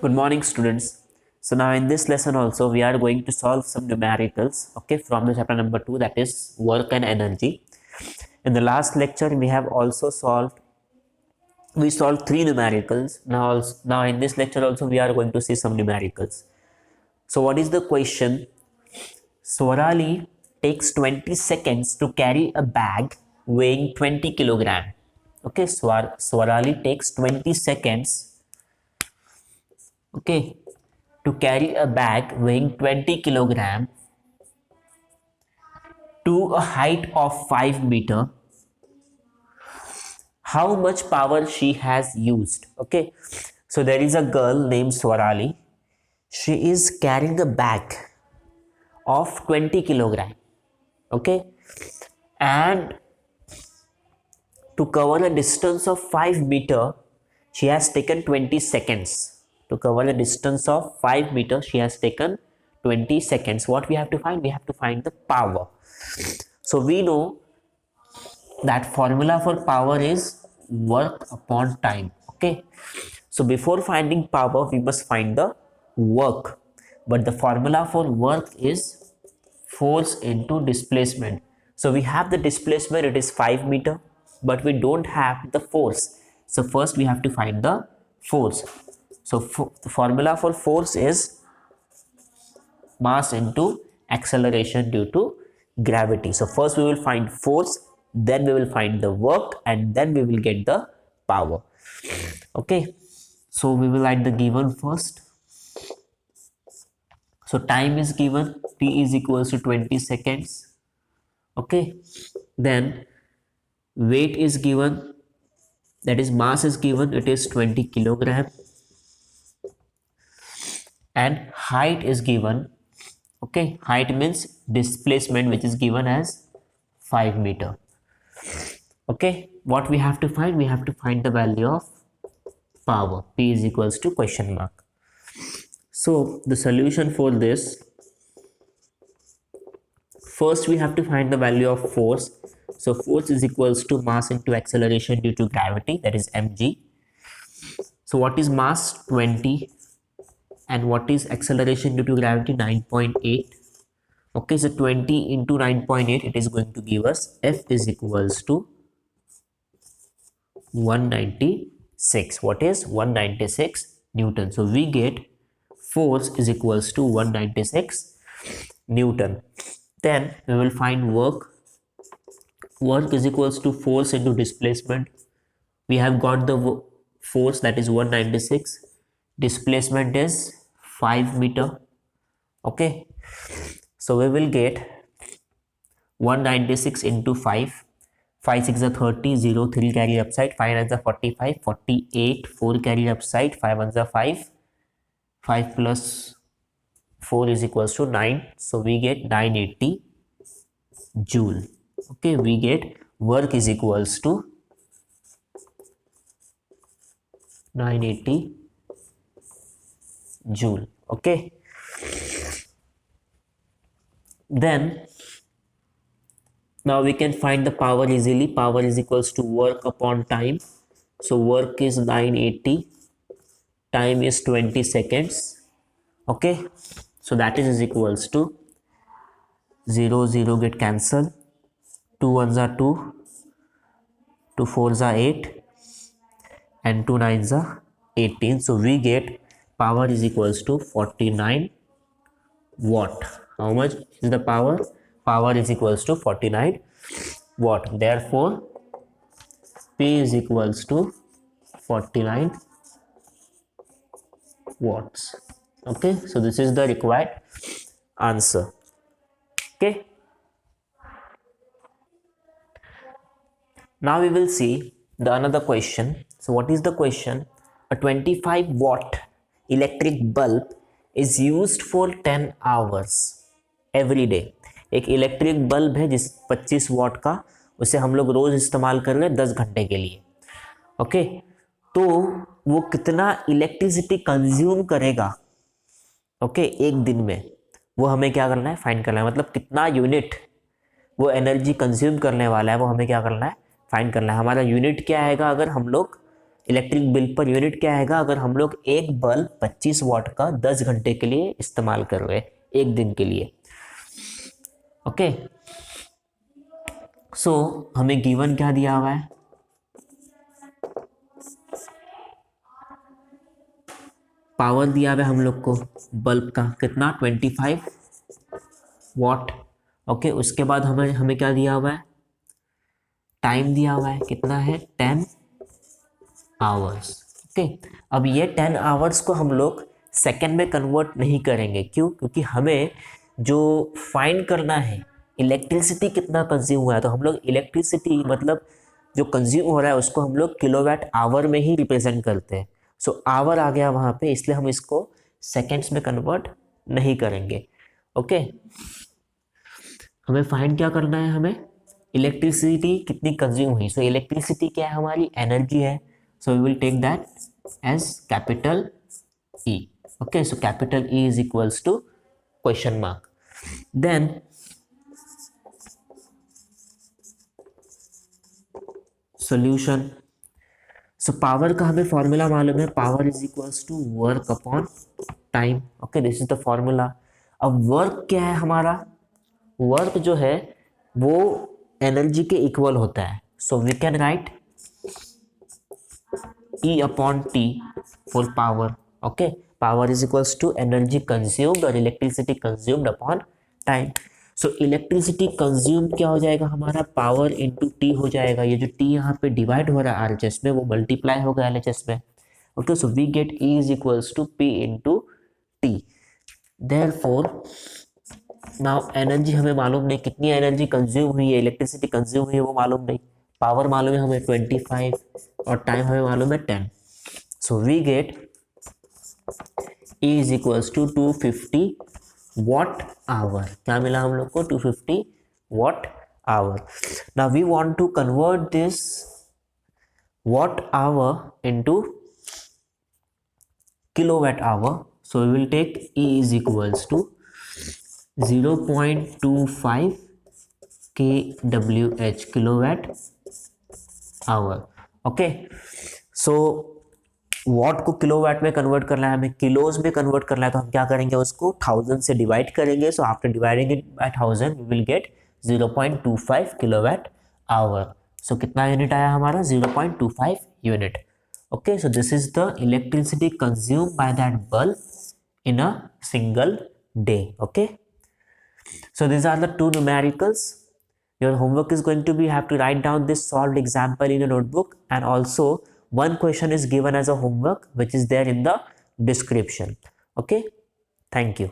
Good morning, students. So now in this lesson also we are going to solve some numericals, okay, from the chapter number 2, that is work and energy. In the last lecture we solved three numericals. Now in this lecture also we are going to see some numericals. So what is the question? Swarali takes 20 seconds to carry a bag weighing 20 kilogram. Okay, Swarali takes 20 seconds, okay, to carry a bag weighing 20 kilogram to a height of 5 meter. How much power she has used? Okay, so there is a girl named Swarali. She is carrying a bag of 20 kilogram, okay, and to cover a distance of 5 meter she has taken 20 seconds. To cover a distance of 5 meter she has taken 20 seconds. What we have to find? We have to find the power. So we know that formula for power is work upon time. Okay, so before finding power we must find the work, but the formula for work is force into displacement. So we have the displacement, it is 5 meter, but we don't have the force. So first we have to find the force. So the formula for force is mass into acceleration due to gravity. So first we will find force, then we will find the work, and then we will get the power. Okay, so we will write the given first. So time is given, t is equals to 20 seconds. Okay, then weight is given, that is mass is given, it is 20 kilogram, and height is given. Okay, height means displacement, which is given as 5 meter. Okay, what we have to find? We have to find the value of power. P is equals to question mark. So the solution for this, first we have to find the value of force. So force is equals to mass into acceleration due to gravity, that is mg. So what is mass? 20. And what is acceleration due to gravity? 9.8. Okay, so 20 into 9.8, it is going to give us F is equals to 196. What is 196 Newton? So we get force is equals to 196 Newton. Then we will find work. Work is equals to force into displacement. We have got the force, that is 196. Displacement is 5 meter. Okay, so we will get 196 into 5. 5 6 are 30, 0 3 carry upside, 5 9 are 45, 48, 4 carry upside, 5 1 are 5, 5 plus 4 is equals to 9. So we get 980 joule. Okay, we get work is equals to 980 joule. Okay, then now we can find the power easily. Power is equals to work upon time. So work is 980, time is 20 seconds. Okay, so that is equals to 0 0 get cancelled, 2 1s are 2, 2 4s are 8, and 2 9s are 18. So we get power is equals to 49 watt. How much is the power? Power is equals to 49 watt. Therefore P is equals to 49 watts. Okay, so this is the required answer. Okay, now we will see the another question. So what is the question? A 25 watt electric bulb is used for 10 hours every day. एक electric bulb है जिस 25 what का, उसे हम लोग रोज इस्तेमाल कर रहे हैं 10 घंटे के लिए. ओके, तो वो कितना इलेक्ट्रिसिटी कंज्यूम करेगा, ओके, एक दिन में, वो हमें क्या करना है? फाइंड करना है. मतलब कितना यूनिट वो एनर्जी कंज्यूम करने वाला है, वो हमें क्या करना है? फाइंड करना है. हमारा यूनिट क्या आएगा? अगर हम लोग इलेक्ट्रिक बिल पर यूनिट क्या आएगा अगर हम लोग एक बल्ब 25 वाट का 10 घंटे के लिए इस्तेमाल कर रहे हैं, एक दिन के लिए। ओके, सो हमें गिवन क्या दिया हुआ है, पावर दिया हुआ है हम लोग को बल्ब का कितना 25 वाट। ओके, उसके बाद हमें क्या दिया हुआ है, टाइम दिया हुआ है कितना है 10 आवर्स। ओके, अब ये 10 आवर्स को हम लोग सेकेंड में कन्वर्ट नहीं करेंगे, क्यों? क्योंकि हमें जो फाइंड करना है इलेक्ट्रिसिटी कितना कंज्यूम हुआ है, तो हम लोग इलेक्ट्रिसिटी मतलब जो कंज्यूम हो रहा है उसको हम लोग किलोवाट आवर में ही रिप्रेजेंट करते हैं। सो आवर आ गया वहाँ पे, इसलिए हम इसको सेकेंड्स में कन्वर्ट नहीं करेंगे। ओके, हमें फाइंड क्या करना है, हमें इलेक्ट्रिसिटी कितनी कंज्यूम हुई। सो इलेक्ट्रिसिटी क्या है, हमारी एनर्जी है। So we will take that as capital E. Okay, so capital E is equals to question mark. Then solution. So power का हमें फॉर्मूला मालूम है, power is equals to work upon time. Okay, this is the formula. अब work क्या है हमारा, work जो है वो एनर्जी के इक्वल होता है। So we can write E upon T for power. Okay, power is equals to energy consumed और electricity consumed upon time. So electricity consume क्या हो जाएगा हमारा, पावर इंटू टी हो जाएगा। ये जो टी यहाँ पे डिवाइड हो रहा है आरएचएस में, वो मल्टीप्लाई होगा एलएचएस में। Okay, so we get E is equals to P into T. Therefore now energy हमें मालूम नहीं, कितनी एनर्जी कंज्यूम हुई है, इलेक्ट्रिसिटी कंज्यूम हुई है वो मालूम नहीं। पावर मालूम है हमें 25 और टाइम हमें मालूम है 10। So we get E is equals to 250 watt hour. क्या मिला हम लोग को, 250 watt hour. Now we want to convert this watt hour into kilowatt hour. So we will take E is equals to 0.25 kWh kilowatt hour. Okay, so watt को kilowatt में convert करना है, हमें किलोज में कन्वर्ट करना है, तो हम क्या करेंगे, उसको 1000 से डिवाइड करेंगे। So after dividing it by 1000 we will get 0.25 kilowatt hour. So कितना यूनिट आया हमारा, 0.25 unit. Okay, so this is the electricity consume by that bulb in a single day. Okay, so these are the two numericals. Your homework is going to be, you have to write down this solved example in your notebook, and also one question is given as a homework which is there in the description. Okay, thank you.